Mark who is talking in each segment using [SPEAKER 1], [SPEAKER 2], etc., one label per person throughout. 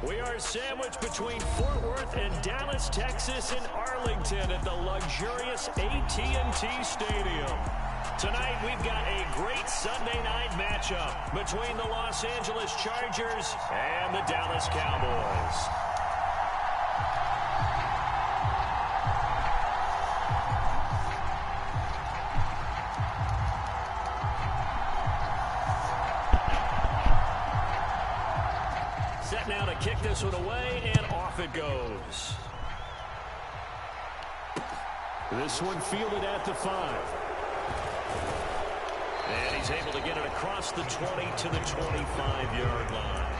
[SPEAKER 1] We are sandwiched between Fort Worth and Dallas, Texas, and Arlington at the luxurious AT&T Stadium. Tonight, we've got a great Sunday night matchup between the Los Angeles Chargers and the Dallas Cowboys. Set now to kick this one away, and off it goes. This one fielded at the 5. And he's able to get it across the 20 to the 25-yard line.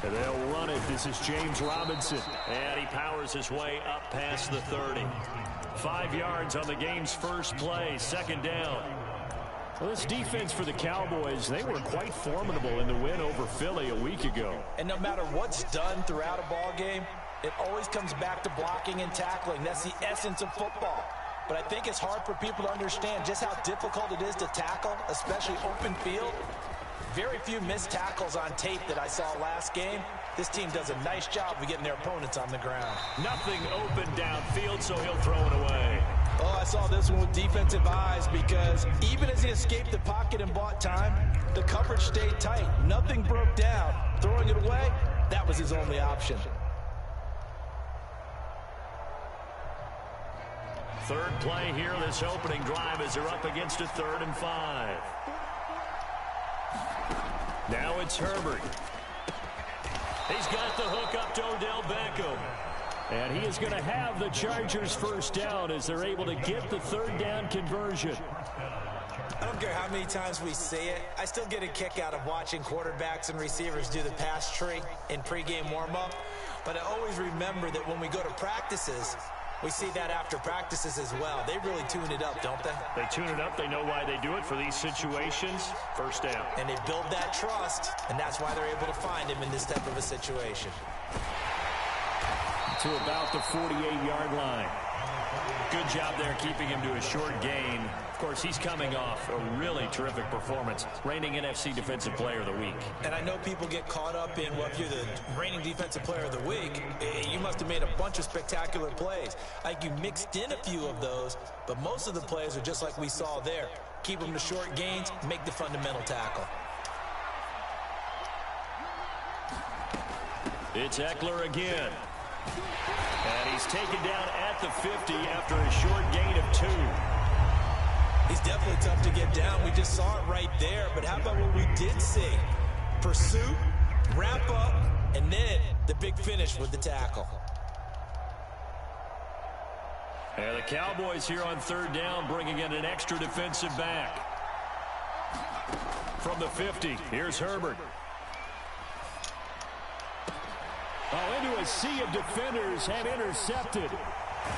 [SPEAKER 1] They'll run it. This is James Robinson. And he powers his way up past the 30. 5 yards on the game's first play. Second down. Well, this defense for the Cowboys, they were quite formidable in the win over Philly a week ago.
[SPEAKER 2] And no matter what's done throughout a ball game, it always comes back to blocking and tackling. That's the essence of football. But I think it's hard for people to understand just how difficult it is to tackle, especially open field. Very few missed tackles on tape that I saw last game. This team does a nice job of getting their opponents on the ground.
[SPEAKER 1] Nothing open downfield, so he'll throw it away.
[SPEAKER 2] Oh, I saw this one with defensive eyes because even as he escaped the pocket and bought time, the coverage stayed tight. Nothing broke down. Throwing it away, that was his only option.
[SPEAKER 1] Third play here, this opening drive as they're up against a 3rd and 5. Now it's Herbert. He's got the hook up to Odell Beckham. And he is going to have the Chargers first down as they're able to get the 3rd down conversion.
[SPEAKER 2] I don't care how many times we see it. I still get a kick out of watching quarterbacks and receivers do the pass tree in pregame warm-up. But I always remember that when we go to practices, we see that after practices as well. They really tune it up, don't they?
[SPEAKER 1] They tune it up. They know why they do it for these situations. First down.
[SPEAKER 2] And they build that trust, and that's why they're able to find him in this type of a situation.
[SPEAKER 1] To about the 48-yard line. Good job there keeping him to a short gain. Of course, he's coming off a really terrific performance, reigning NFC Defensive Player of the Week.
[SPEAKER 2] And I know people get caught up in, well, if you're the reigning Defensive Player of the Week, you must have made a bunch of spectacular plays. Like you mixed in a few of those, but most of the plays are just like we saw there. Keep them to short gains, make the fundamental tackle.
[SPEAKER 1] It's Eckler again. And he's taken down at the 50 after a short gain of 2.
[SPEAKER 2] He's definitely tough to get down. We just saw it right there. But how about what we did see? Pursuit, wrap up, and then the big finish with the tackle.
[SPEAKER 1] And the Cowboys here on 3rd down bringing in an extra defensive back. From the 50, here's Herbert. Oh, into a sea of defenders and intercepted.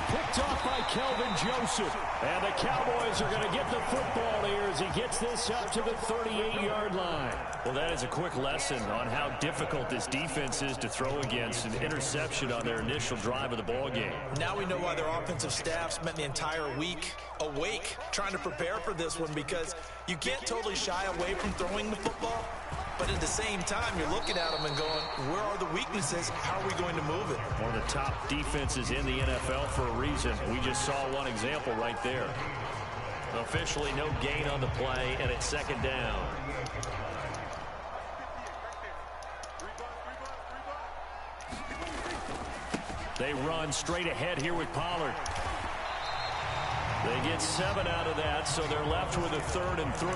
[SPEAKER 1] Picked off by Kelvin Joseph. And the Cowboys are going to get the football here as he gets this up to the 38-yard line. Well, that is a quick lesson on how difficult this defense is to throw against. An interception on their initial drive of the ball game.
[SPEAKER 2] Now we know why their offensive staff spent the entire week awake trying to prepare for this one, because you can't totally shy away from throwing the football. But at the same time, you're looking at them and going, where are the weaknesses? How are we going to move it?
[SPEAKER 1] One of the top defenses in the NFL for a reason. We just saw one example right there. Officially no gain on the play, and it's 2nd down. They run straight ahead here with Pollard. They get 7 out of that, so they're left with a 3rd and 3.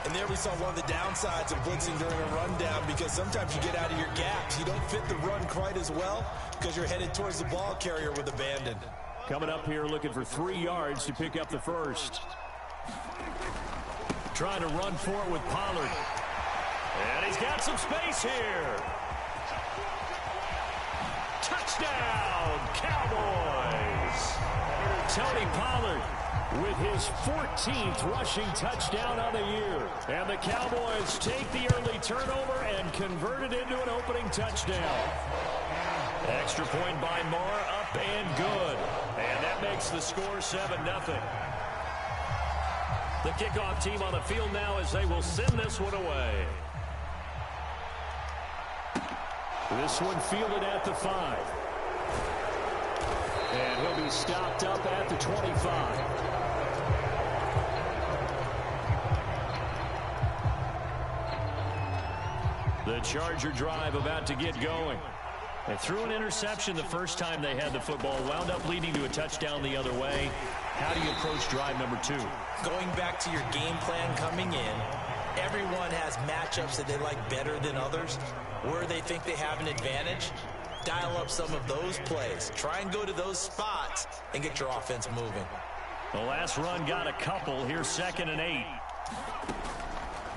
[SPEAKER 2] And there we saw one of the downsides of blitzing during a rundown, because sometimes you get out of your gaps. You don't fit the run quite as well because you're headed towards the ball carrier with abandon.
[SPEAKER 1] Coming up here looking for 3 yards to pick up the first. Trying to run for it with Pollard. And he's got some space here. Touchdown, Cowboys. Tony Pollard with his 14th rushing touchdown on the year. And the Cowboys take the early turnover and convert it into an opening touchdown. Extra point by Moore, up and good. And that makes the score 7-0. The kickoff team on the field now as they will send this one away. This one fielded at the 5. And he'll be stopped up at the 25. The Charger drive about to get going. They threw an interception the first time they had the football, wound up leading to a touchdown the other way. How do you approach drive number 2?
[SPEAKER 2] Going back to your game plan coming in, everyone has matchups that they like better than others. Where they think they have an advantage, dial up some of those plays. Try and go to those spots and get your offense moving.
[SPEAKER 1] The last run got a couple. Here's 2nd and 8.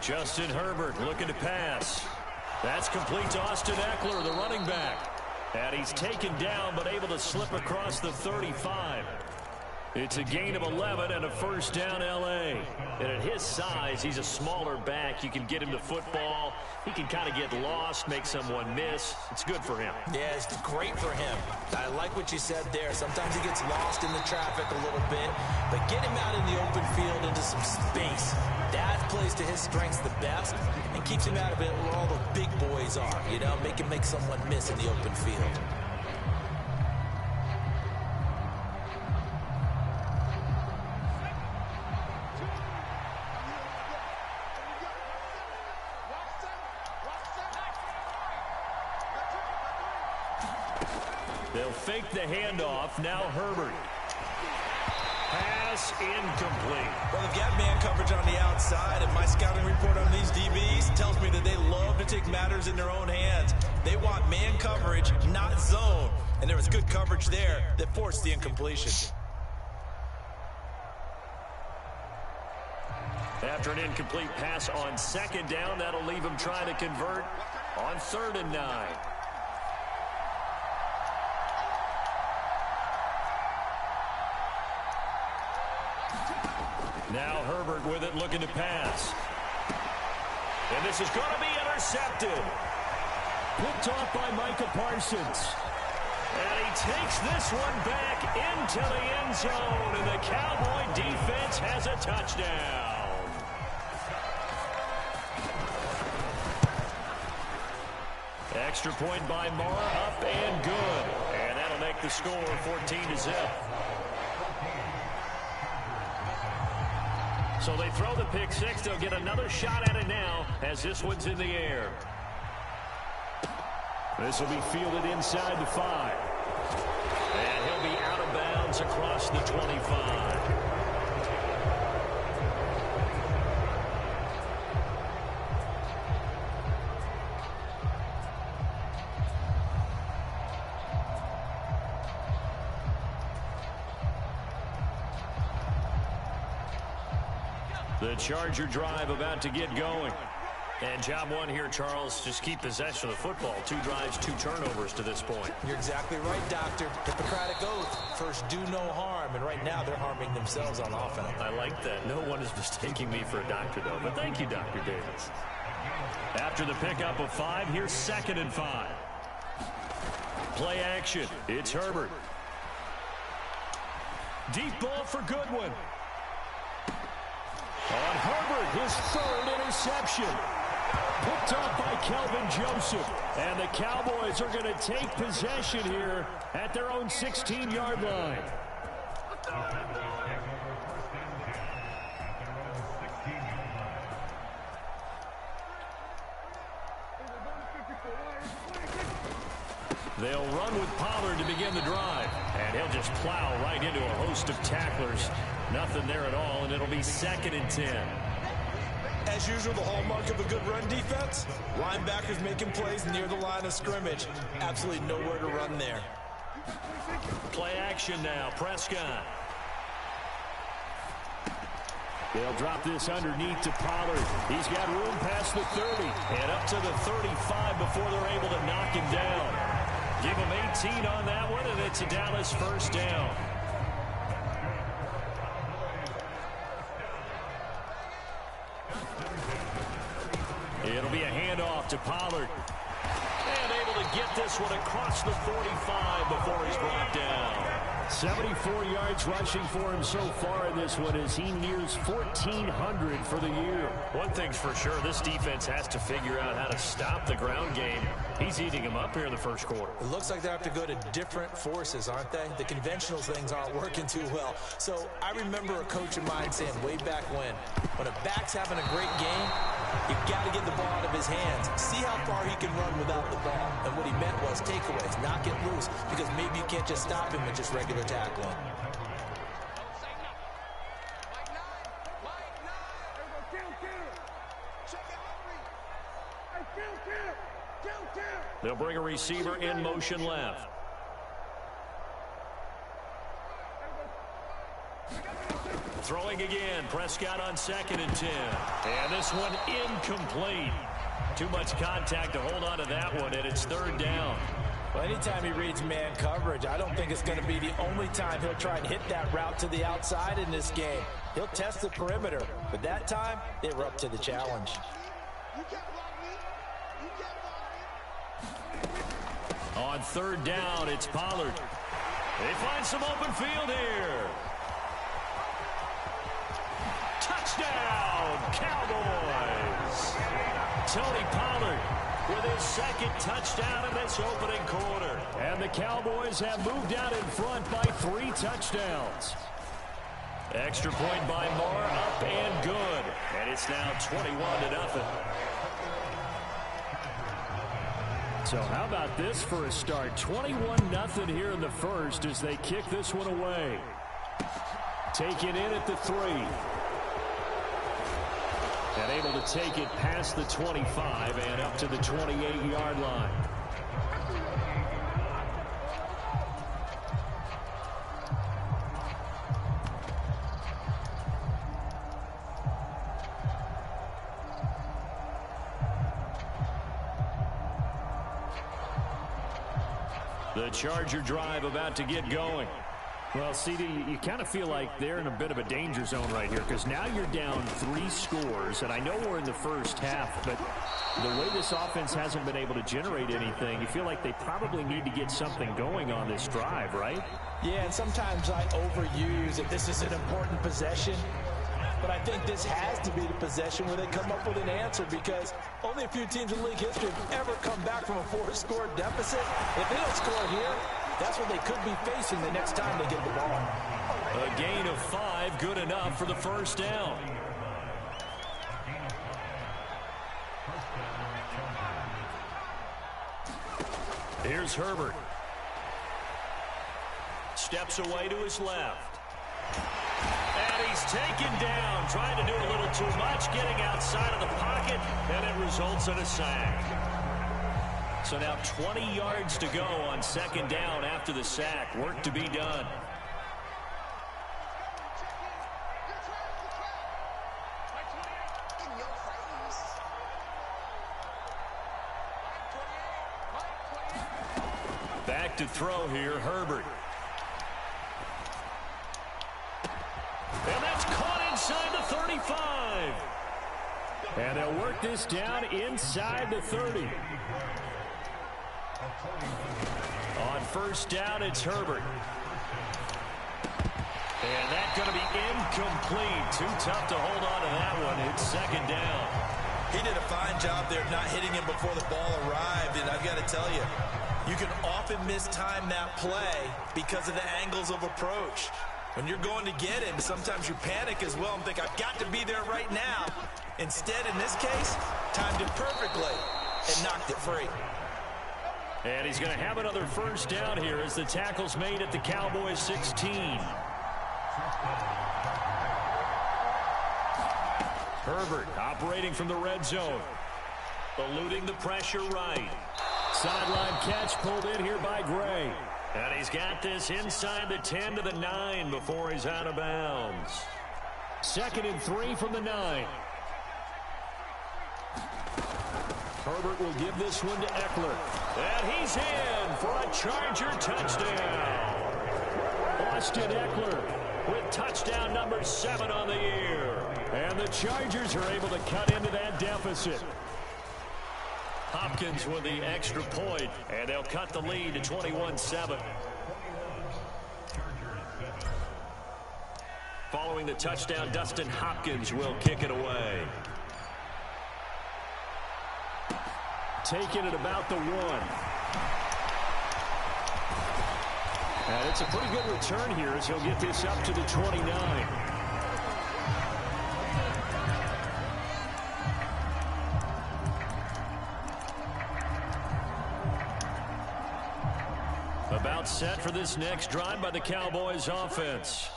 [SPEAKER 1] Justin Herbert looking to pass. That's complete to Austin Eckler, the running back. And he's taken down but able to slip across the 35. It's a gain of 11 and a first down L.A. And at his size, he's a smaller back. You can get him the football. He can kind of get lost, make someone miss. It's good for him.
[SPEAKER 2] Yeah, it's great for him. I like what you said there. Sometimes he gets lost in the traffic a little bit. But get him out in the open field into some space. That plays to his strengths the best and keeps him out of it where all the big boys are. You know, make him make someone miss in the open field.
[SPEAKER 1] They'll fake the handoff. Now Herbert. Pass incomplete.
[SPEAKER 2] Well, they've got man coverage on the outside, and my scouting report on these DBs tells me that they love to take matters in their own hands. They want man coverage, not zone. And there was good coverage there that forced the incompletion.
[SPEAKER 1] After an incomplete pass on 2nd down, that'll leave him trying to convert on 3rd and 9. Now Herbert with it, looking to pass. And this is going to be intercepted. Picked off by Micah Parsons. And he takes this one back into the end zone. And the Cowboy defense has a touchdown. Extra point by Moore, up and good. And that'll make the score 14-0. So they throw the pick 6. They'll get another shot at it now as this one's in the air. This will be fielded inside the 5. And he'll be out of bounds across the 25. The Charger drive about to get going. And job one here, Charles, just keep possession of the football. 2 drives, 2 turnovers to this point.
[SPEAKER 2] You're exactly right, Doctor. Hippocratic oath. First, do no harm. And right now, they're harming themselves on offense.
[SPEAKER 1] I like that. No one is mistaking me for a doctor, though. But thank you, Dr. Davis. After the pickup of 5, here's 2nd and 5. Play action. It's Herbert. Deep ball for Goodwin. On Herbert, his 3rd interception. Picked off by Kelvin Joseph. And the Cowboys are going to take possession here at their own 16-yard line. They'll run with Pollard to begin the drive. And he'll just plow right into a host of tacklers. Nothing there at all, and it'll be 2nd and 10.
[SPEAKER 2] As usual, the hallmark of a good run defense, linebackers making plays near the line of scrimmage. Absolutely nowhere to run there.
[SPEAKER 1] Play action now, Prescott. They'll drop this underneath to Pollard. He's got room past the 30 and up to the 35 before they're able to knock him down. Give him 18 on that one, and it's a Dallas first down. It'll be a handoff to Pollard. And able to get this one across the 45 before he's brought down. 74 yards rushing for him so far in this one as he nears 1,400 for the year.
[SPEAKER 3] One thing's for sure, this defense has to figure out how to stop the ground game. He's eating them up here in the first quarter.
[SPEAKER 2] It looks like they have to go to different forces, aren't they? The conventional things aren't working too well. So I remember a coach of mine saying way back when a back's having a great game, you've got to get the ball out of his hands. See how far he can run without the ball. And what he meant was takeaways, not get loose, because maybe you can't just stop him with just regular tackling.
[SPEAKER 1] They'll bring a receiver in motion left. Throwing again, Prescott on 2nd and 10. And this one incomplete. Too much contact to hold on to that one, and it's 3rd down.
[SPEAKER 2] Well, anytime he reads man coverage, I don't think it's going to be the only time he'll try and hit that route to the outside in this game. He'll test the perimeter, but that time, they were up to the challenge.
[SPEAKER 1] On 3rd down, it's Pollard. They find some open field here. Touchdown, Cowboys! Tony Pollard with his 2nd touchdown of this opening quarter. And the Cowboys have moved out in front by 3 touchdowns. Extra point by Moore, up and good. And it's now 21-0. So how about this for a start? 21-0 here in the first as they kick this one away. Taken in at the 3. And able to take it past the 25 and up to the 28-yard line. The Charger drive about to get going. Well, CD, you kind of feel like they're in a bit of a danger zone right here because now you're down 3 scores, and I know we're in the first half, but the way this offense hasn't been able to generate anything, you feel like they probably need to get something going on this drive, right?
[SPEAKER 2] Yeah, and sometimes I overuse that this is an important possession, but I think this has to be the possession where they come up with an answer because only a few teams in league history have ever come back from a 4-score deficit. If they don't score here, that's what they could be facing the next time they get the ball.
[SPEAKER 1] A gain of 5, good enough for the first down. Here's Herbert. Steps away to his left. And he's taken down, trying to do a little too much, getting outside of the pocket, and it results in a sack. So now 20 yards to go on 2nd down after the sack. Work to be done. Back to throw here, Herbert. And that's caught inside the 35. And they'll work this down inside the 30. On 1st down, it's Herbert. And that's going to be incomplete. Too tough to hold on to that one. It's 2nd down.
[SPEAKER 2] He did a fine job there not hitting him before the ball arrived, and I've got to tell you, you can often mistime that play because of the angles of approach. When you're going to get him, sometimes you panic as well and think, I've got to be there right now. Instead, in this case, timed it perfectly and knocked it free.
[SPEAKER 1] And he's going to have another 1st down here as the tackle's made at the Cowboys 16. Herbert operating from the red zone. Eluding the pressure right. Sideline catch pulled in here by Gray. And he's got this inside the 10 to the 9 before he's out of bounds. 2nd and 3 from the 9. Herbert will give this one to Eckler. And he's in for a Charger touchdown. Austin Eckler with touchdown number 7 on the year. And the Chargers are able to cut into that deficit.
[SPEAKER 3] Hopkins with the extra point, and they'll cut the lead to 21-7. Following the touchdown, Dustin Hopkins will kick it away.
[SPEAKER 1] Taking it about the 1. And it's a pretty good return here as he'll get this up to the 29. About set for this next drive by the Cowboys offense.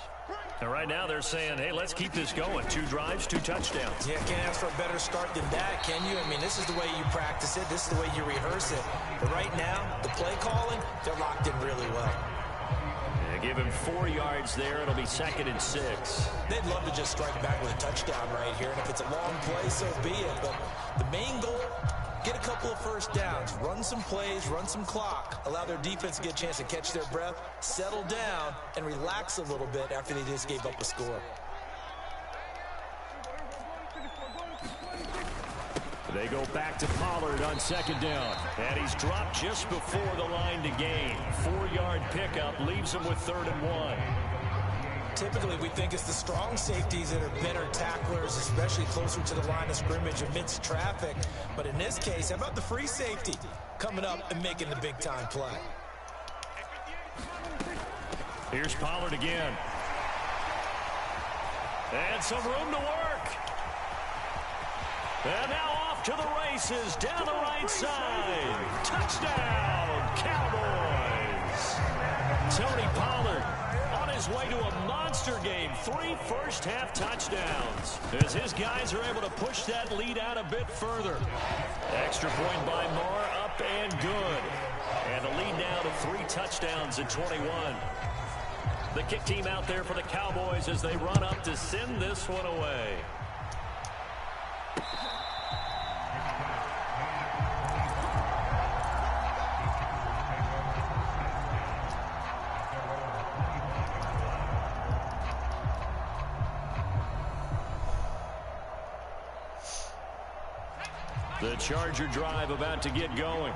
[SPEAKER 1] And right now they're saying, hey, let's keep this going. 2 drives, 2 touchdowns.
[SPEAKER 2] Yeah, can't ask for a better start than that, can you? I mean, this is the way you practice it. This is the way you rehearse it. But right now, the play calling, they're locked in really well.
[SPEAKER 1] Yeah, give him 4 yards there. It'll be 2nd and 6.
[SPEAKER 2] They'd love to just strike back with a touchdown right here. And if it's a long play, so be it. But the main goal, get a couple of first downs, run some plays, run some clock, allow their defense to get a chance to catch their breath, settle down, and relax a little bit after they just gave up a score.
[SPEAKER 1] They go back to Pollard on 2nd down. And he's dropped just before the line to gain. 4-yard pickup leaves him with 3rd and 1.
[SPEAKER 2] Typically, we think it's the strong safeties that are better tacklers, especially closer to the line of scrimmage amidst traffic. But in this case, how about the free safety coming up and making the big-time play?
[SPEAKER 1] Here's Pollard again. And some room to work. And now off to the races down the right side. Touchdown, Cowboys. Tony Pollard on his way to a monster game. 3 first-half touchdowns as his guys are able to push that lead out a bit further. Extra point by Marr, up and good. And the lead now to 3 touchdowns at 21. The kick team out there for the Cowboys as they run up to send this one away. The Charger drive about to get going.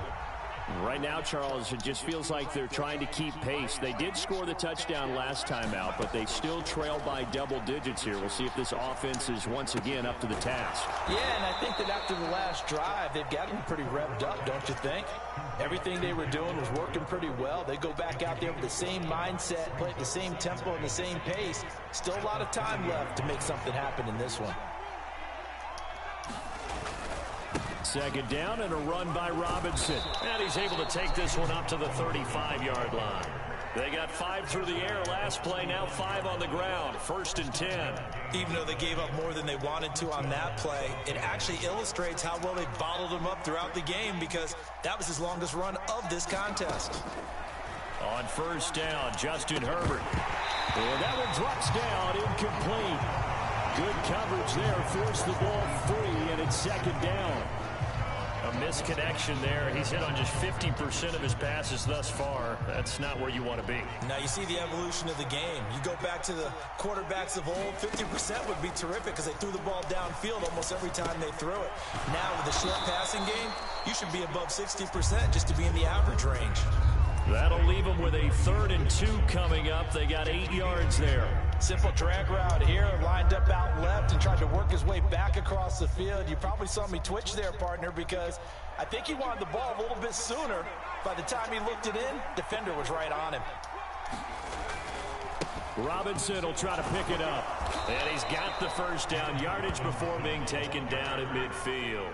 [SPEAKER 1] Right now, Charles, it just feels like they're trying to keep pace. They did score the touchdown last time out, but they still trail by double digits here. We'll see if this offense is once again up to the task.
[SPEAKER 2] Yeah, and I think that after the last drive, they've got them pretty revved up, don't you think? Everything they were doing was working pretty well. They go back out there with the same mindset, play at the same tempo and the same pace. Still a lot of time left to make something happen in this one.
[SPEAKER 1] 2nd down and a run by Robinson. And he's able to take this one up to the 35-yard line. They got 5 through the air last play, now 5 on the ground. 1st and 10.
[SPEAKER 2] Even though they gave up more than they wanted to on that play, it actually illustrates how well they bottled them up throughout the game because that was his longest run of this contest.
[SPEAKER 1] On 1st down, Justin Herbert. And that one drops down, incomplete. Good coverage there, forced the ball free, and it's 2nd down. A misconnection there. He's hit on just 50% of his passes thus far. That's not where you want to be.
[SPEAKER 2] Now you see the evolution of the game. You go back to the quarterbacks of old, 50% would be terrific because they threw the ball downfield almost every time they threw it. Now with the short passing game, you should be above 60% just to be in the average range.
[SPEAKER 1] That'll leave them with a 3rd and 2 coming up. They got 8 yards there.
[SPEAKER 2] Simple drag route here, lined up out left and tried to work his way back across the field. You probably saw me twitch there, partner, because I think he wanted the ball a little bit sooner. By the time he looked it in, defender was right on him.
[SPEAKER 1] Robinson will try to pick it up. And he's got the 1st down, yardage before being taken down at midfield.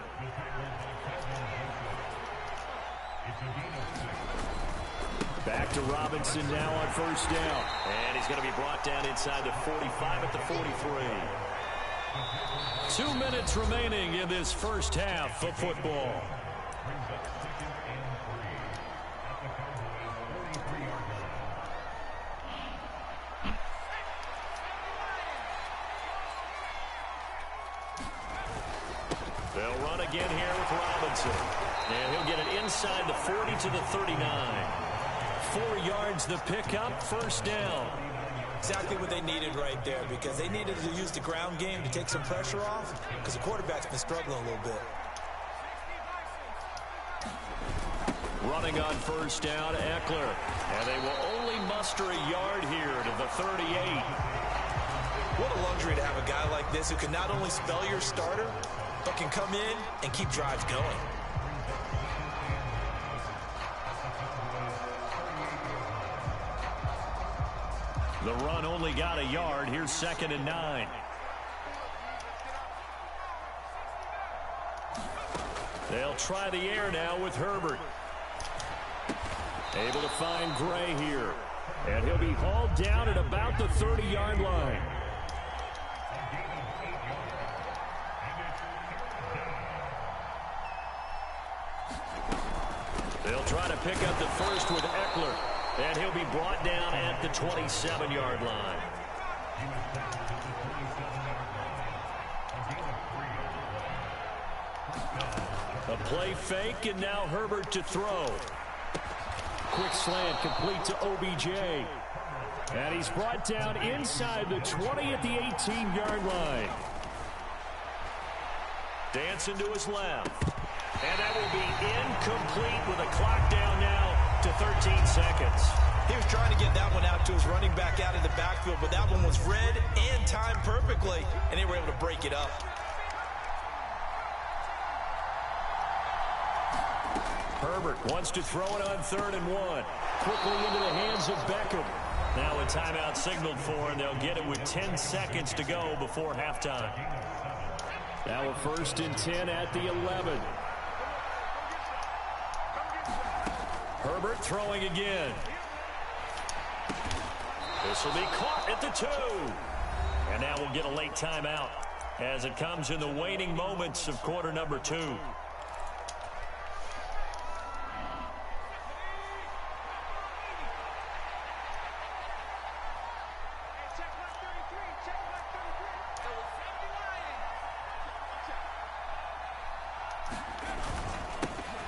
[SPEAKER 1] Back to Robinson now on 1st down. And he's going to be brought down inside the 45 at the 43. 2 minutes remaining in this first half of football. They'll run again here with Robinson. And he'll get it inside the 40 to the 39. 4 yards the pickup, 1st down.
[SPEAKER 2] Exactly what they needed right there because they needed to use the ground game to take some pressure off because the quarterback's been struggling a little bit.
[SPEAKER 1] Running on first down, Eckler. And they will only muster a yard here to the 38.
[SPEAKER 2] What a luxury to have a guy like this who can not only spell your starter, but can come in and keep drives going.
[SPEAKER 1] The run only got a yard. Here's 2nd and 9. They'll try the air now with Herbert. Able to find Gray here. And he'll be hauled down at about the 30-yard line. They'll try to pick up the first with Eckler. And he'll be brought down at the 27-yard line. A play fake, and now Herbert to throw. Quick slant complete to OBJ. And he's brought down inside the 20 at the 18-yard line. Dancing to his left. And that will be incomplete with a clock down now to 13 seconds.
[SPEAKER 2] He was trying to get that one out to his running back out of the backfield, but that one was read and timed perfectly, and they were able to break it up.
[SPEAKER 1] Herbert wants to throw it on 3rd and 1. Quickly into the hands of Beckham. Now a timeout signaled for, and they'll get it with 10 seconds to go before halftime. Now a 1st and 10 at the 11. Herbert throwing again. This will be caught at the 2. And now we'll get a late timeout as it comes in the waning moments of quarter number 2.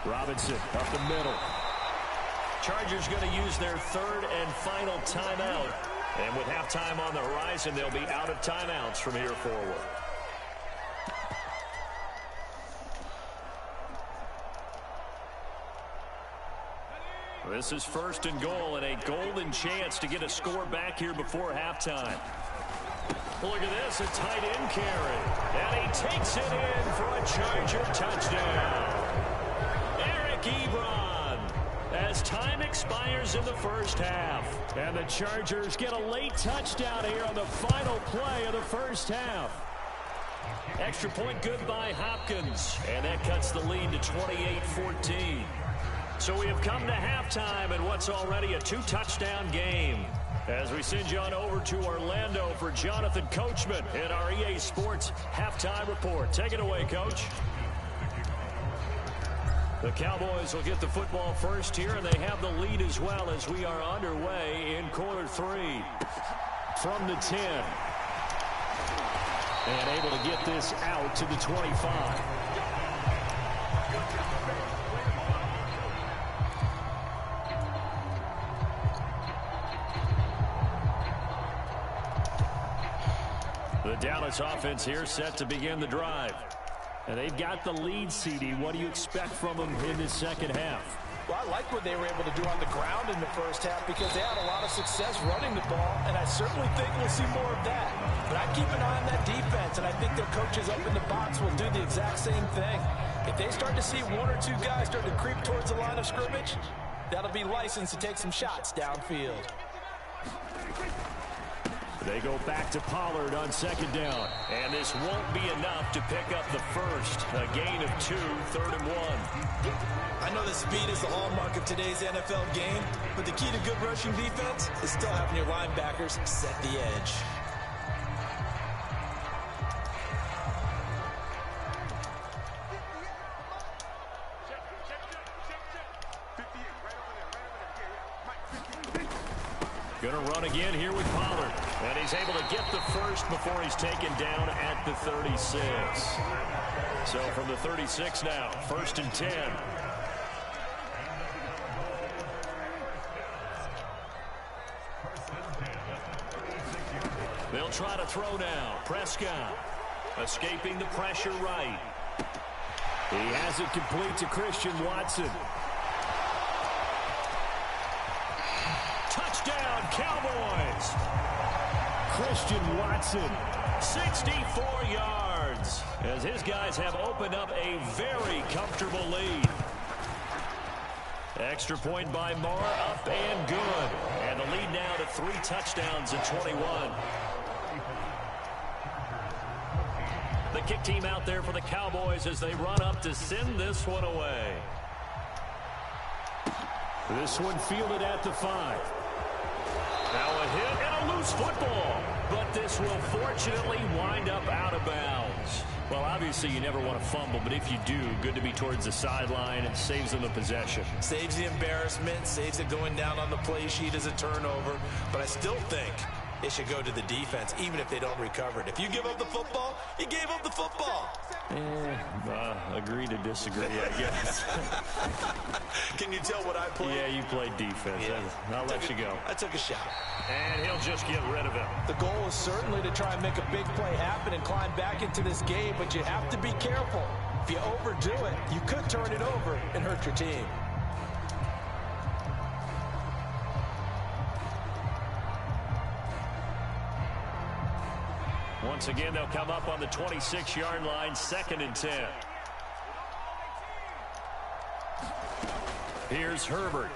[SPEAKER 1] Robinson up the middle. Chargers going to use their 3rd and final timeout. And with halftime on the horizon, they'll be out of timeouts from here forward. This is 1st and goal, and a golden chance to get a score back here before halftime. Look at this, a tight end carry. And he takes it in for a Charger touchdown. Eric Ebron, as time expires in the first half. And the Chargers get a late touchdown here on the final play of the first half. Extra point good by Hopkins. And that cuts the lead to 28-14. So we have come to halftime in what's already a 2-touchdown game. As we send you on over to Orlando for Jonathan Coachman in our EA Sports Halftime Report. Take it away, Coach. The Cowboys will get the football first here, and they have the lead as well as we are underway in quarter 3 from the 10. And able to get this out to the 25. The Dallas offense here set to begin the drive. And they've got the lead, CD. What do you expect from them in this second half?
[SPEAKER 2] Well, I like what they were able to do on the ground in the first half because they had a lot of success running the ball, and I certainly think we'll see more of that. But I keep an eye on that defense, and I think their coaches up in the box will do the exact same thing. If they start to see 1 or 2 guys start to creep towards the line of scrimmage, that'll be licensed to take some shots downfield.
[SPEAKER 1] They go back to Pollard on 2nd down. And this won't be enough to pick up the first. A gain of 2, 3rd and 1.
[SPEAKER 2] I know that speed is the hallmark of today's NFL game, but the key to good rushing defense is still having your linebackers set the edge.
[SPEAKER 1] Going to run again here with Pollard. And he's able to get the first before he's taken down at the 36. So from the 36 now, 1st and 10. They'll try to throw now. Prescott escaping the pressure right. He has it complete to Christian Watson. Christian Watson.
[SPEAKER 3] 64 yards as his guys have opened up a very comfortable lead. Extra point by Moore, up and good. And the lead now to 3 touchdowns at 21. The kick team out there for the Cowboys as they run up to send this one away.
[SPEAKER 1] This one fielded at the 5.
[SPEAKER 3] Now a hit and a loose football. But this will fortunately wind up out of bounds. Well, obviously you never want to fumble, but if you do, good to be towards the sideline and saves them the possession.
[SPEAKER 2] Saves the embarrassment, saves it going down on the play sheet as a turnover. But I still think it should go to the defense, even if they don't recover it. If you give up the football, you gave up the football.
[SPEAKER 3] Agree to disagree, I guess.
[SPEAKER 2] Can you tell what I played?
[SPEAKER 3] Yeah, you played defense. Yeah. I'll let you go.
[SPEAKER 2] I took a shot.
[SPEAKER 3] And he'll just get rid of him.
[SPEAKER 2] The goal is certainly to try and make a big play happen and climb back into this game, but you have to be careful. If you overdo it, you could turn it over and hurt your team.
[SPEAKER 3] Once again, they'll come up on the 26-yard line, 2nd and 10. Here's Herbert.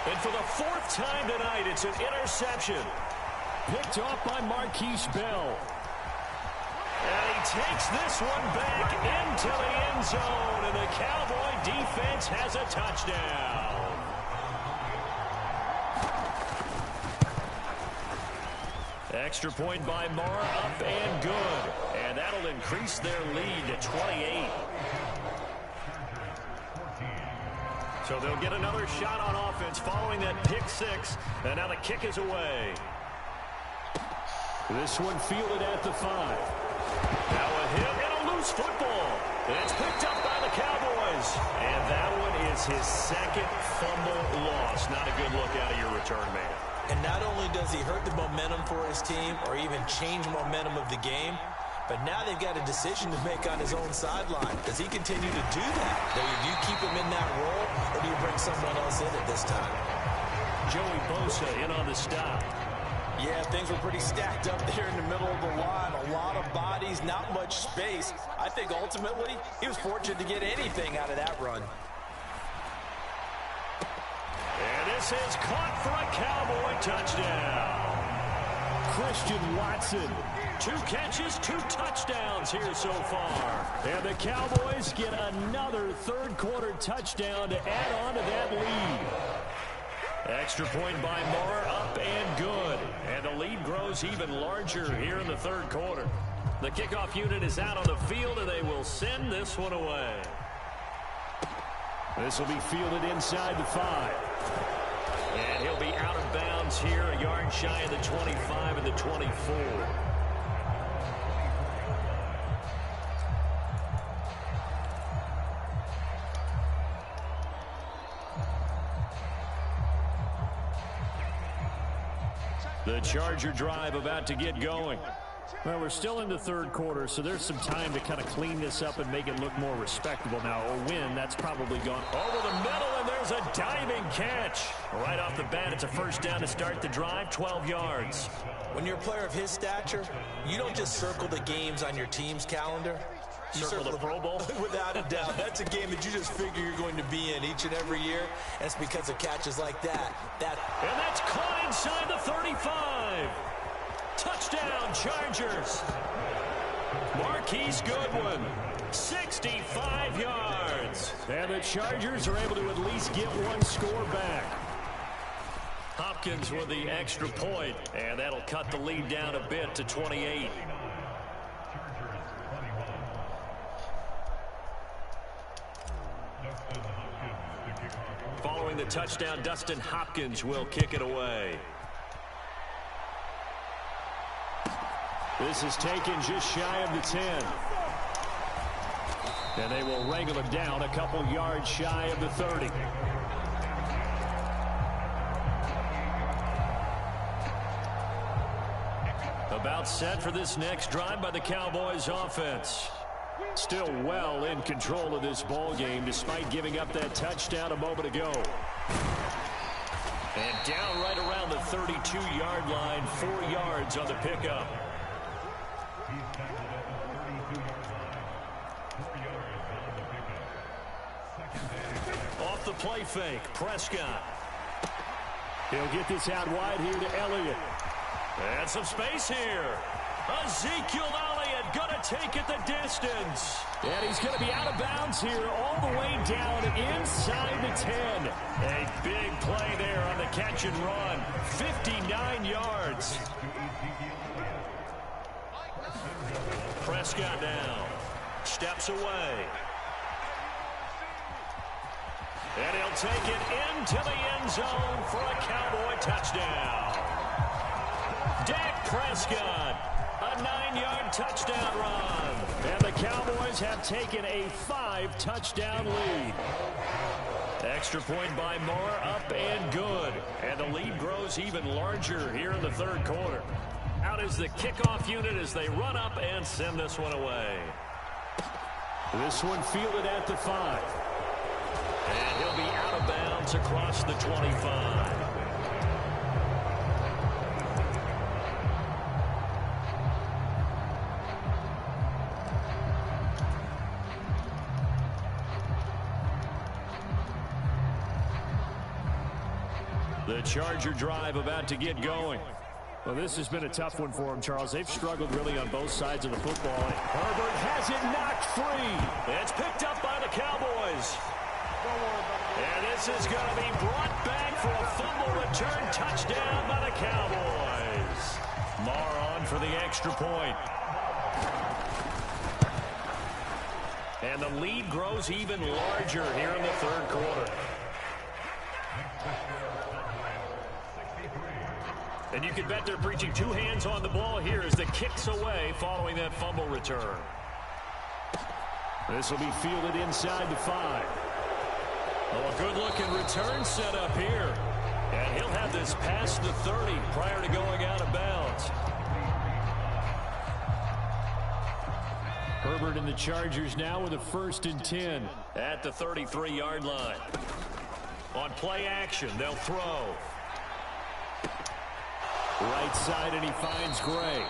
[SPEAKER 3] And for the 4th time tonight, it's an interception.
[SPEAKER 1] Picked off by Marquise Bell.
[SPEAKER 3] And he takes this one back into the end zone, and the Cowboy defense has a touchdown. Extra point by Moore, up and good. And that'll increase their lead to 28. So they'll get another shot on offense following that pick 6. And now the kick is away.
[SPEAKER 1] This one fielded at the 5.
[SPEAKER 3] Now a hit and a loose football. And it's picked up by the Cowboys. And that one is his 2nd fumble loss. Not a good look out of your return man.
[SPEAKER 2] And not only does he hurt the momentum for his team or even change momentum of the game, but now they've got a decision to make on his own sideline. Does he continue to do that? Do you keep him in that role, or do you bring someone else in at this time?
[SPEAKER 3] Joey Bosa in on the stop.
[SPEAKER 2] Yeah, things were pretty stacked up there in the middle of the line. A lot of bodies, not much space. I think ultimately he was fortunate to get anything out of that run.
[SPEAKER 3] And this is caught for a Cowboy touchdown.
[SPEAKER 1] Christian Watson.
[SPEAKER 3] 2 catches, 2 touchdowns here so far.
[SPEAKER 1] And the Cowboys get another 3rd quarter touchdown to add on to that lead.
[SPEAKER 3] Extra point by Moore, up and good. And the lead grows even larger here in the 3rd quarter. The kickoff unit is out on the field, and they will send this one away.
[SPEAKER 1] This will be fielded inside the 5.
[SPEAKER 3] And he'll be out of bounds here, a yard shy of the 25 and the 24. The Charger drive about to get going.
[SPEAKER 1] Well, we're still in the 3rd quarter, so there's some time to kind of clean this up and make it look more respectable now. A win, that's probably gone
[SPEAKER 3] over the middle, and there's a diving catch. Right off the bat, it's a 1st down to start the drive, 12 yards.
[SPEAKER 2] When you're a player of his stature, you don't just circle the games on your team's calendar. You
[SPEAKER 3] circle the Pro Bowl?
[SPEAKER 2] Without a doubt. That's a game that you just figure you're going to be in each and every year, and it's because of catches like that.
[SPEAKER 3] And that's caught inside the 35. Touchdown, Chargers. Marquise Goodwin, 65 yards.
[SPEAKER 1] And the Chargers are able to at least get one score back.
[SPEAKER 3] Hopkins with the extra point, and that'll cut the lead down a bit to 28. Following the touchdown, Dustin Hopkins will kick it away.
[SPEAKER 1] This is taken just shy of the 10. And they will wrangle him down a couple yards shy of the 30.
[SPEAKER 3] About set for this next drive by the Cowboys offense.
[SPEAKER 1] Still well in control of this ball game despite giving up that touchdown a moment ago. And down right around the 32-yard line, 4 yards on the pickup. Off the play fake, Prescott. He'll get this out wide here to Elliott. And some space here. Ezekiel Elliott going to take it the distance. And he's going to be out of bounds here all the way down inside the 10. A big play there on the catch and run. 59 yards. Prescott now. Steps away. And he'll take it into the end zone for a Cowboy touchdown. Dak Prescott, a 9-yard touchdown run. And the Cowboys have taken a 5-touchdown lead. Extra point by Moore, up and good. And the lead grows even larger here in the third quarter. Out is the kickoff unit as they run up and send this one away. This one fielded at the 5. And he'll be out of bounds across the 25. The Charger drive about to get going. Well, this has been a tough one for them, Charles. They've struggled really on both sides of the football. And Herbert has it knocked free. It's picked up by the Cowboys. And this is going to be brought back for a fumble return touchdown by the Cowboys. Moore on for the extra point. And the lead grows even larger here in the third quarter. And you can bet they're preaching 2 hands on the ball here as the kick's away following that fumble return. This will be fielded inside the 5. Oh, a good-looking return set up here. And he'll have this past the 30 prior to going out of bounds. Herbert and the Chargers now with a 1st and 10 at the 33-yard line. On play action, they'll throw. Right side, and he finds Gray.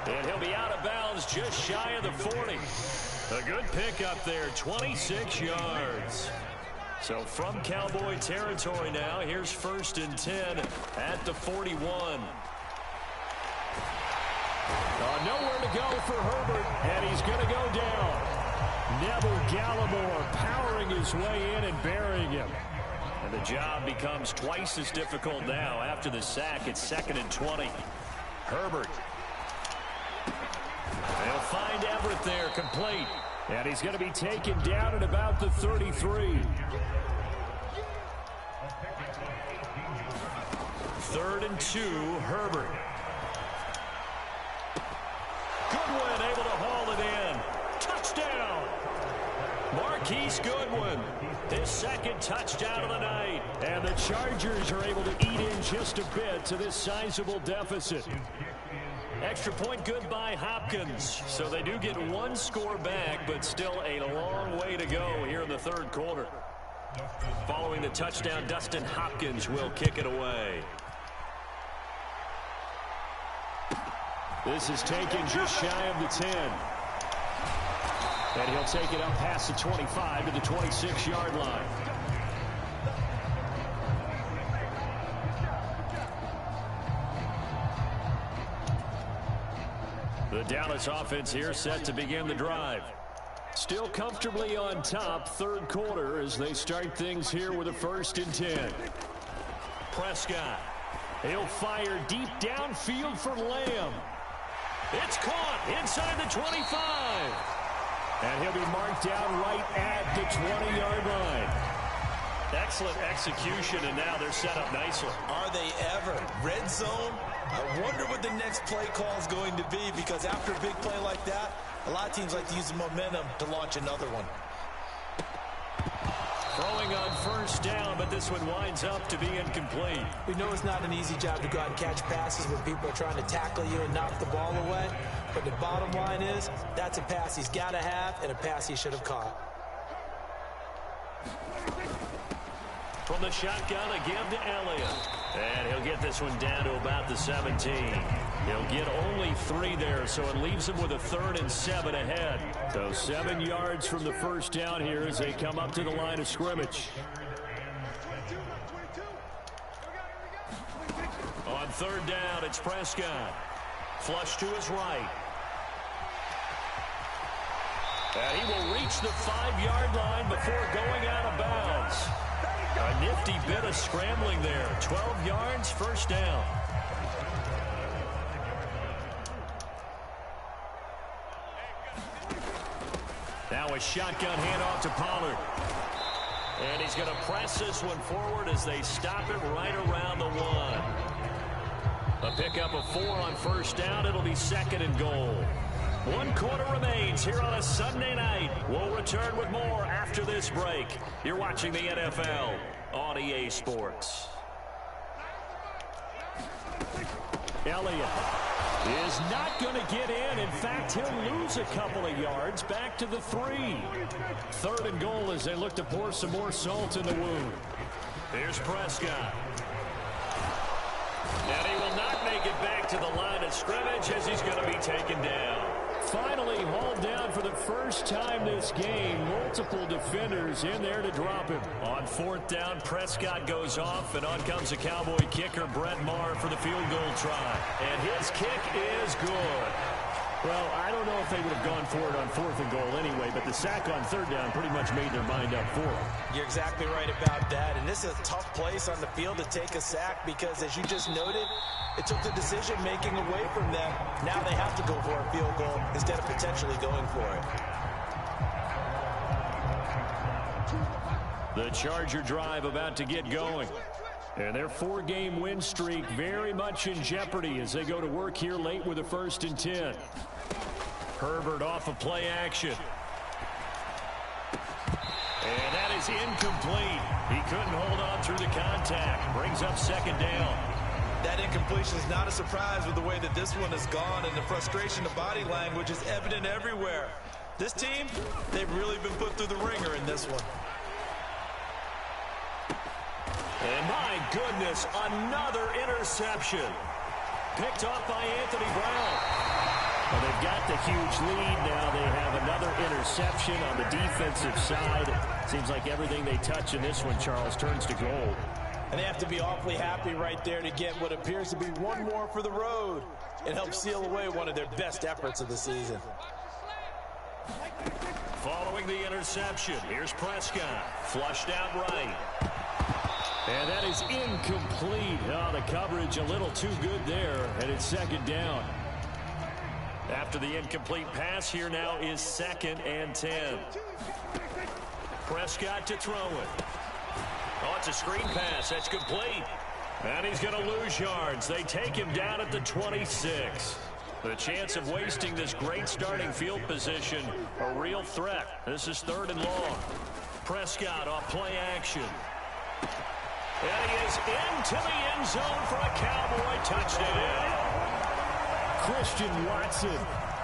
[SPEAKER 1] And he'll be out of bounds just shy of the 40. A good pickup there, 26 yards. So from Cowboy territory now, here's 1st and 10 at the 41. Nowhere to go for Herbert, and he's going to go down. Neville Gallimore powering his way in and burying him. And the job becomes twice as difficult now after the sack. It's 2nd and 20. Herbert. They'll find Everett there, complete. And he's going to be taken down at about the 33. 3rd and 2, Herbert. Goodwin able to haul it in. Touchdown! Marquise Goodwin, his 2nd touchdown of the night. And the Chargers are able to eat in just a bit to this sizable deficit. Extra point good by Hopkins. So they do get 1 score back, but still a long way to go here in the third quarter. Following the touchdown, Dustin Hopkins will kick it away. This is taken just shy of the 10. And he'll take it up past the 25 to the 26-yard line. The Dallas offense here set to begin the drive. Still comfortably on top, third quarter as they start things here with a 1st and 10. Prescott. He'll fire deep downfield for Lamb. It's caught inside the 25. And he'll be marked down right at the 20-yard line. Excellent execution, and now they're set up nicely.
[SPEAKER 2] Are they ever? Red zone? I wonder what the next play call is going to be, because after a big play like that, a lot of teams like to use the momentum to launch another one.
[SPEAKER 1] Throwing on 1st down, but this one winds up to be incomplete.
[SPEAKER 4] We know it's not an easy job to go out and catch passes when people are trying to tackle you and knock the ball away. But the bottom line is, that's a pass he's got to have and a pass he should have caught.
[SPEAKER 3] From the shotgun, again to Elliott. And he'll get this one down to about the 17. He'll get only 3 there, so it leaves him with a 3rd and 7 ahead. So 7 yards from the first down here as they come up to the line of scrimmage. On 3rd down, it's Prescott. Flush to his right. And he will reach the 5-yard line before going out of bounds. A nifty bit of scrambling there. 12 yards, first down. Now a shotgun handoff to Pollard. And he's going to press this one forward as they stop it right around the 1. A pickup of 4 on first down. It'll be 2nd and goal. 1 quarter remains here on a Sunday night. We'll return with more after this break. You're watching the NFL on EA Sports.
[SPEAKER 1] Elliott is not going to get in. In fact, he'll lose a couple of yards back to the 3. 3rd and goal as they look to pour some more salt in the wound.
[SPEAKER 3] Here's Prescott. And he will not make it back to the line of scrimmage as he's going to be taken down.
[SPEAKER 1] Finally hauled down for the first time this game. Multiple defenders in there to drop him.
[SPEAKER 3] On 4th down, Prescott goes off, and on comes the Cowboy kicker, Brett Maher, for the field goal try. And his kick is good.
[SPEAKER 1] Well, I don't know if they would have gone for it on 4th and goal anyway, but the sack on 3rd down pretty much made their mind up for it.
[SPEAKER 4] You're exactly right about that. And this is a tough place on the field to take a sack because, as you just noted, it took the decision-making away from them. Now they have to go for a field goal instead of potentially going for it.
[SPEAKER 1] The Charger drive about to get going. And their 4-game win streak very much in jeopardy as they go to work here late with a 1st and 10. Herbert off of play action. And that is incomplete. He couldn't hold on through the contact. Brings up 2nd down.
[SPEAKER 4] That incompletion is not a surprise with the way that this one has gone, and the frustration of body language is evident everywhere. This team, they've really been put through the ringer in this one.
[SPEAKER 1] And my goodness, another interception. Picked off by Anthony Brown. Well, they've got the huge lead now. They have another interception on the defensive side. Seems like everything they touch in this one, Charles, turns to gold.
[SPEAKER 4] And they have to be awfully happy right there to get what appears to be one more for the road and help seal away one of their best efforts of the season.
[SPEAKER 3] Following the interception, here's Prescott. Flushed out right.
[SPEAKER 1] And that is incomplete. Oh, the coverage a little too good there, and it's 2nd down.
[SPEAKER 3] After the incomplete pass, here now is 2nd and 10. Prescott to throw it. Oh, it's a screen pass. That's complete. And he's going to lose yards. They take him down at the 26. The chance of wasting this great starting field position, a real threat. This is 3rd and long. Prescott off play action. And he is into the end zone for a Cowboy touchdown.
[SPEAKER 1] Christian Watson.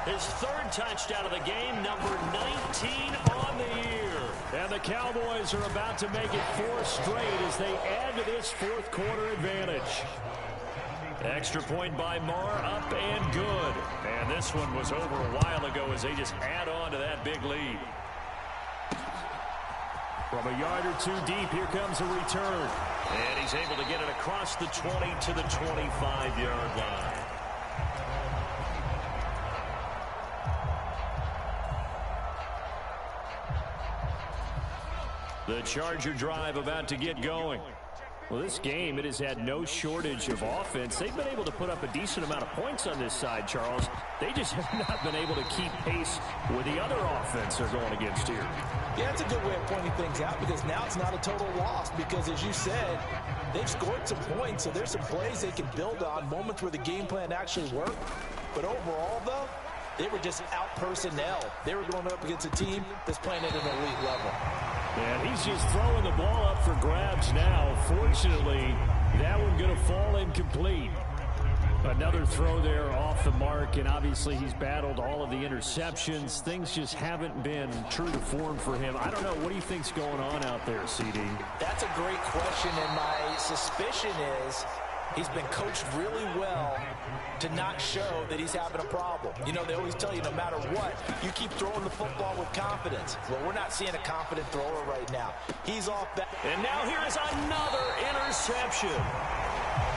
[SPEAKER 3] His 3rd touchdown of the game, number 19 on the year.
[SPEAKER 1] And the Cowboys are about to make it 4 straight as they add to this 4th quarter advantage.
[SPEAKER 3] Extra point by Maher, up and good. And this one was over a while ago as they just add on to that big lead.
[SPEAKER 1] From a yard or 2 deep, here comes a return.
[SPEAKER 3] And he's able to get it across the 20 to the 25-yard line.
[SPEAKER 1] The Charger drive about to get going. Well, this game, it has had no shortage of offense. They've been able to put up a decent amount of points on this side, Charles. They just have not been able to keep pace with the other offense they're going against here.
[SPEAKER 4] Yeah, it's a good way of pointing things out because now it's not a total loss because, as you said, they've scored some points, so there's some plays they can build on, moments where the game plan actually worked. But overall, though, they were just out personnel. They were going up against a team that's playing at an elite level.
[SPEAKER 1] And he's just throwing the ball up for grabs now. Fortunately, that one going to fall incomplete. Another throw there off the mark, and obviously he's battled all of the interceptions. Things just haven't been true to form for him. I don't know. What do you think's going on out there, CD?
[SPEAKER 2] That's a great question, and my suspicion is he's been coached really well to not show that he's having a problem. You know, they always tell you no matter what, you keep throwing the football with confidence. Well, we're not seeing a confident thrower right now. He's off back.
[SPEAKER 3] And now here is another interception.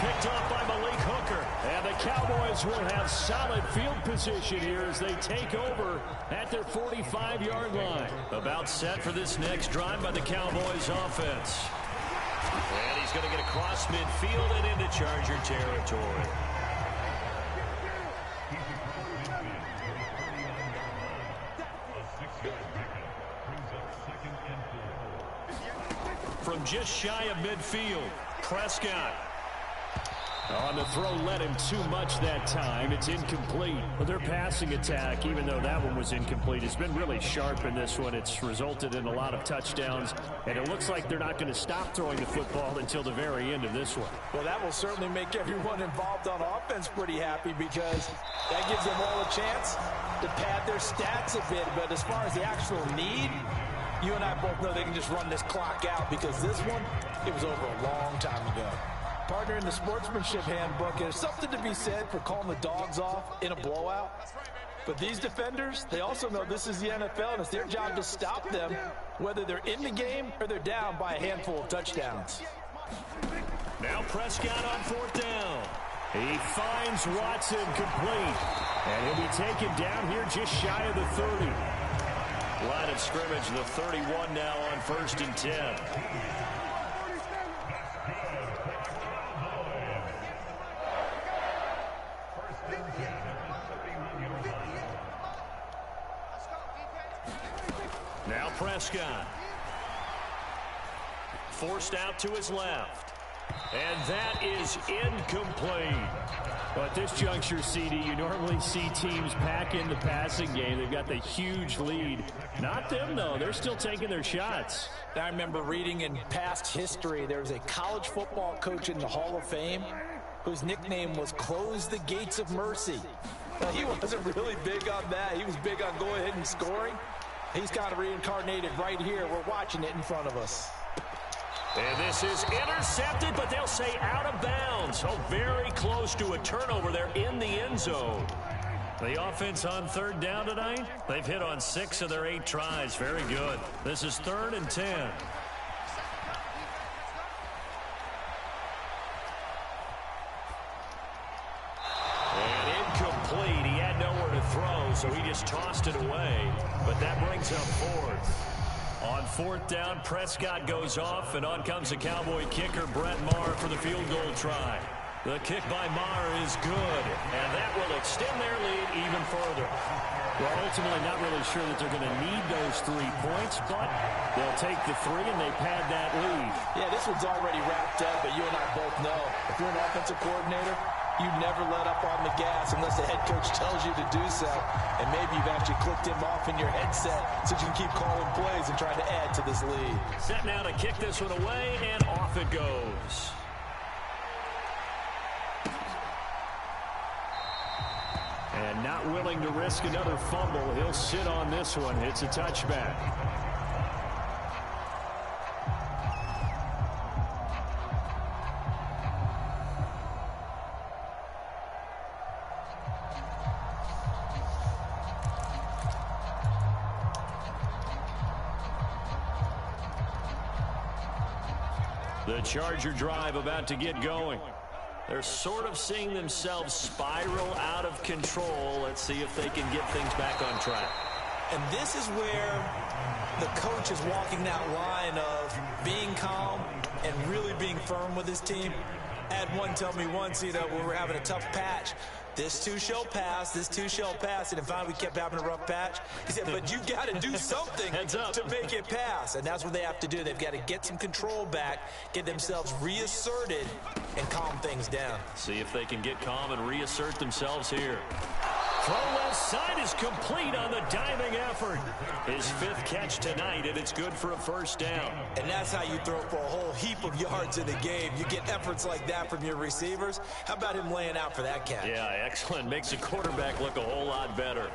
[SPEAKER 3] Picked off by Malik Hooker.
[SPEAKER 1] And the Cowboys will have solid field position here as they take over at their 45-yard line.
[SPEAKER 3] About set for this next drive by the Cowboys offense. And he's going to get across midfield and into Charger territory. From just shy of midfield, Prescott.
[SPEAKER 1] On the throw led him too much that time. It's incomplete. But their passing attack, even though that one was incomplete, has been really sharp in this one. It's resulted in a lot of touchdowns, and it looks like they're not going to stop throwing the football until the very end of this one.
[SPEAKER 2] Well, that will certainly make everyone involved on offense pretty happy because that gives them all a chance to pad their stats a bit. But as far as the actual need, you and I both know they can just run this clock out because this one, it was over a long time ago. Partner, in the sportsmanship handbook, there's something to be said for calling the dogs off in a blowout. But these defenders, they also know this is the NFL, and it's their job to stop them, whether they're in the game or they're down by a handful of touchdowns.
[SPEAKER 3] Now Prescott on fourth down.
[SPEAKER 1] He finds Watson complete, and he'll be taken down here just shy of the 30.
[SPEAKER 3] Line of scrimmage, the 31 now on 1st and 10. Now Prescott. Forced out to his left. And that is incomplete.
[SPEAKER 1] But at this juncture, CD, you normally see teams pack in the passing game. They've got the huge lead. Not them, though. They're still taking their shots.
[SPEAKER 2] I remember reading in past history, there was a college football coach in the Hall of Fame whose nickname was Close the Gates of Mercy. Well, he wasn't really big on that. He was big on going ahead and scoring. He's kind of reincarnated right here. We're watching it in front of us.
[SPEAKER 3] And this is intercepted, but they'll say out of bounds. So very close to a turnover there in the end zone. The offense on third down tonight, they've hit on 6 of their 8 tries. Very good. This is 3rd and 10. And incomplete. He had nowhere to throw, so he just tossed it away. But that brings up 4th. On 4th down, Prescott goes off, and on comes the Cowboy kicker, Brett Maher, for the field goal try. The kick by Maher is good, and that will extend their lead even further.
[SPEAKER 1] Well, ultimately not really sure that they're going to need those 3 points, but they'll take the 3 and they pad that lead.
[SPEAKER 2] Yeah, this one's already wrapped up, but you and I both know if you're an offensive coordinator, you never let up on the gas unless the head coach tells you to do so. And maybe you've actually clicked him off in your headset so you can keep calling plays and trying to add to this lead.
[SPEAKER 3] Set now to kick this one away, and off it goes.
[SPEAKER 1] And not willing to risk another fumble. He'll sit on this one. It's a touchback. The Charger drive about to get going.
[SPEAKER 3] They're sort of seeing themselves spiral out of control. Let's see if they can get things back on track.
[SPEAKER 2] And this is where the coach is walking that line of being calm and really being firm with his team. I had one tell me once, you know, when we were having a tough patch, this too shall pass, this too shall pass. And finally we kept having a rough patch. He said, but you got to do something to make it pass. And that's what they have to do. They've got to get some control back, get themselves reasserted, and calm things down.
[SPEAKER 3] See if they can get calm and reassert themselves here. Throw left side is complete on the diving effort. His 5th catch tonight, and it's good for a first down.
[SPEAKER 4] And that's how you throw for a whole heap of yards in a game. You get efforts like that from your receivers. How about him laying out for that catch?
[SPEAKER 3] Yeah, excellent. Makes the quarterback look a whole lot better.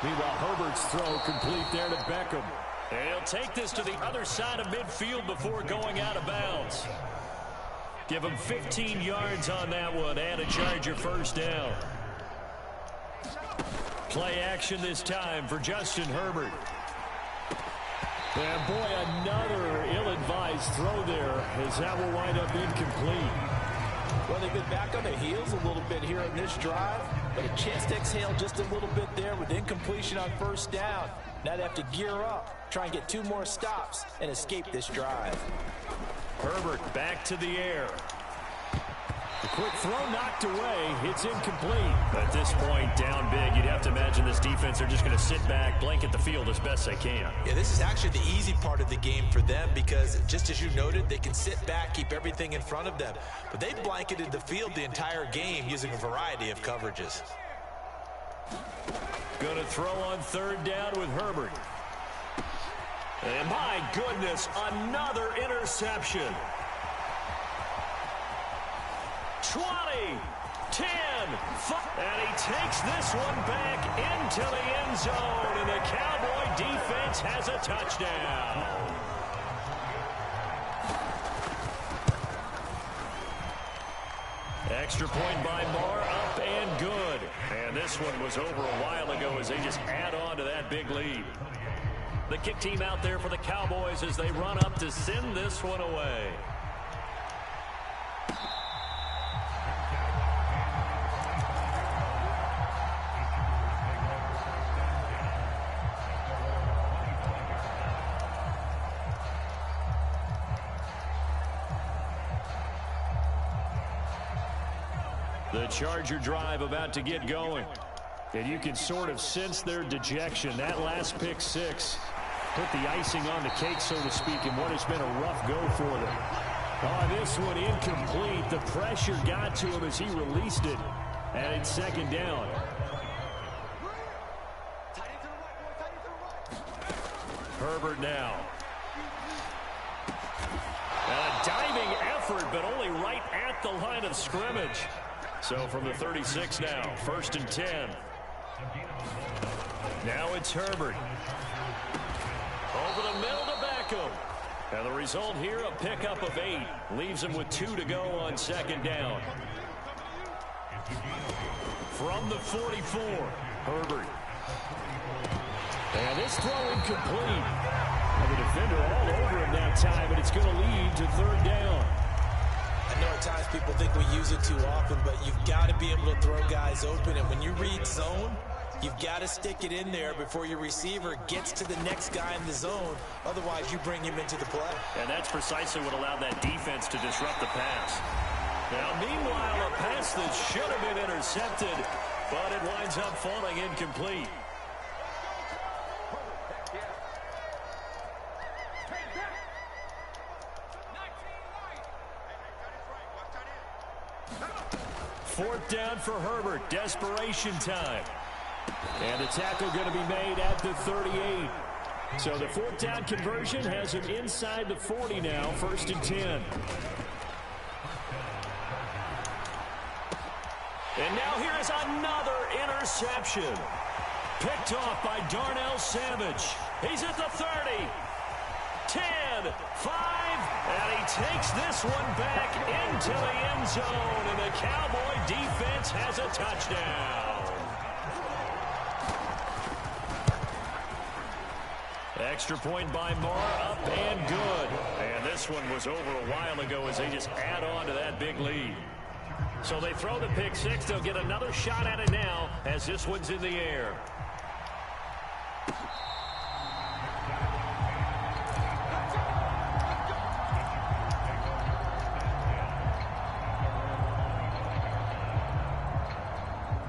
[SPEAKER 1] Meanwhile, Herbert's throw complete there to Beckham.
[SPEAKER 3] And he'll take this to the other side of midfield before going out of bounds. Give him 15 yards on that one and a Charger first down. Play action this time for Justin Herbert.
[SPEAKER 1] And boy, another ill-advised throw there as that will wind up incomplete.
[SPEAKER 4] Well, they've been back on their heels a little bit here on this drive, but a chance to exhale just a little bit there with incompletion on first down. Now they have to gear up, try and get 2 more stops, and escape this drive.
[SPEAKER 3] Herbert back to the air.
[SPEAKER 1] The quick throw knocked away. It's incomplete.
[SPEAKER 3] At this point, down big, you'd have to imagine this defense are just going to sit back, blanket the field as best they can.
[SPEAKER 4] Yeah, this is actually the easy part of the game for them because, just as you noted, they can sit back, keep everything in front of them. But they blanketed the field the entire game using a variety of coverages.
[SPEAKER 3] Going to throw on 3rd down with Herbert. And my goodness, another interception. 20, 10, 5, and he takes this one back into the end zone, and the Cowboy defense has a touchdown. Extra point by Marr, up and good. And this one was over a while ago as they just add on to that big lead. The kick team out there for the Cowboys as they run up to send this one away. The Charger drive about to get going.
[SPEAKER 1] And you can sort of sense their dejection. That last pick 6 put the icing on the cake, so to speak, in what has been a rough go for them. Oh, this one incomplete. The pressure got to him as he released it. And it's 2nd down.
[SPEAKER 3] Herbert now. And a diving effort, but only right at the line of scrimmage. So from the 36 now, 1st and 10. Now it's Herbert. Over the middle to Beckham. And the result here, a pickup of 8. Leaves him with 2 to go on 2nd down. From the 44, Herbert.
[SPEAKER 1] And this throw incomplete. And the defender all over him that time, and it's going to lead to 3rd down.
[SPEAKER 4] I know at times people think we use it too often, but you've got to be able to throw guys open. And when you read zone, you've got to stick it in there before your receiver gets to the next guy in the zone. Otherwise, you bring him into the play.
[SPEAKER 3] And that's precisely what allowed that defense to disrupt the pass. Now, meanwhile, a pass that should have been intercepted, but it winds up falling incomplete. Fourth down for Herbert. Desperation time.
[SPEAKER 1] And the tackle going to be made at the 38. So the 4th down conversion has him inside the 40 now. 1st and 10.
[SPEAKER 3] And now here is another interception. Picked off by Darnell Savage. He's at the 30. 10, 5, and he takes this one back into the end zone, and the Cowboy defense has a touchdown. Extra point by Marr, up and good. And this one was over a while ago as they just add on to that big lead. So they throw the pick 6. They'll get another shot at it now as this one's in the air.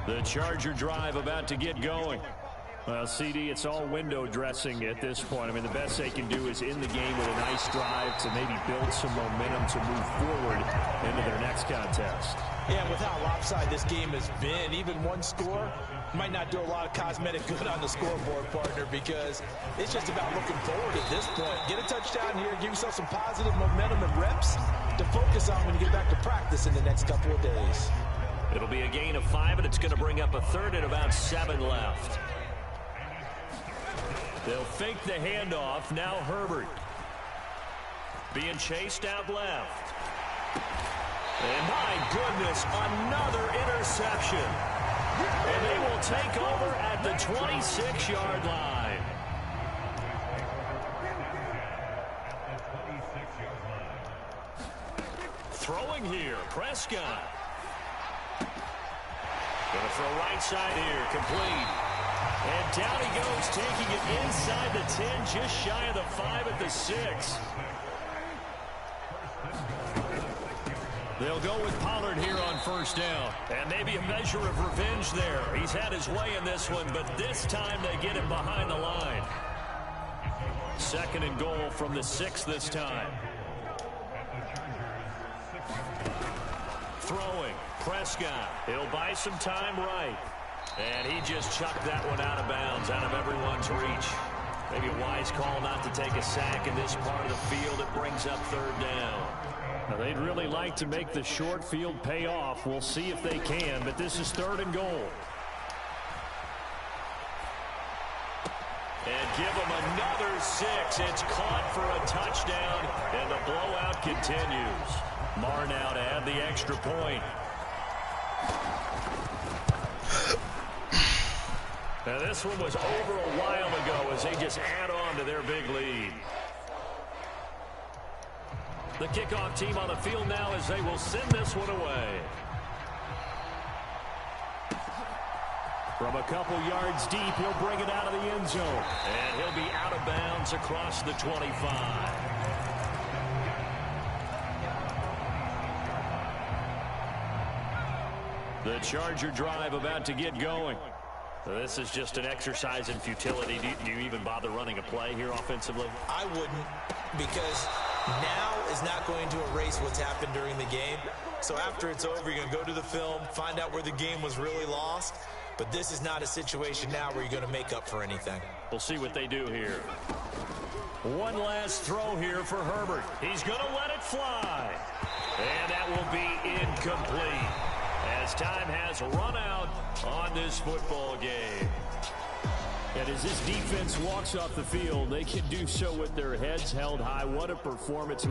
[SPEAKER 3] The Charger drive about to get going. Well, CD, it's all window dressing at this point. I mean, the best they can do is in the game with a nice drive to maybe build some momentum to move forward into their next contest.
[SPEAKER 4] Yeah, with how lopsided this game has been, even one score might not do a lot of cosmetic good on the scoreboard, partner, because it's just about looking forward at this point. Get a touchdown here, give yourself some positive momentum and reps to focus on when you get back to practice in the next couple of days.
[SPEAKER 3] It'll be a gain of 5, and it's going to bring up a third and about 7 left. They'll fake the handoff. Now Herbert being chased out left. And my goodness, another interception. And they will take over at the 26-yard line. Throwing here, Prescott. Going to throw right side here, complete. And down he goes, taking it inside the 10, just shy of the 5 at the 6. They'll go with Pollard here on first down. And maybe a measure of revenge there. He's had his way in this one, but this time they get him behind the line. 2nd and goal from the 6 this time. Throwing, Prescott. He'll buy some time right. And he just chucked that one out of bounds, out of everyone's reach. Maybe a wise call not to take a sack in this part of the field. It brings up 3rd down.
[SPEAKER 1] Now, they'd really like to make the short field pay off. We'll see if they can, but this is 3rd and goal.
[SPEAKER 3] And give them another 6. It's caught for a touchdown, and the blowout continues. Marr now to add the extra point. Now this one was over a while ago as they just add on to their big lead. The kickoff team on the field now as they will send this one away.
[SPEAKER 1] From a couple yards deep, he'll bring it out of the end zone.
[SPEAKER 3] And he'll be out of bounds across the 25.
[SPEAKER 1] The Charger drive about to get going.
[SPEAKER 3] This is just an exercise in futility. Do you even bother running a play here offensively?
[SPEAKER 4] I wouldn't, because now is not going to erase what's happened during the game. So after it's over, you're going to go to the film, find out where the game was really lost. But this is not a situation now where you're going to make up for anything.
[SPEAKER 3] We'll see what they do here.
[SPEAKER 1] One last throw here for Herbert.
[SPEAKER 3] He's going to let it fly. And that will be incomplete, as time has run out on this football game.
[SPEAKER 1] And as this defense walks off the field, they can do so with their heads held high. What a performance.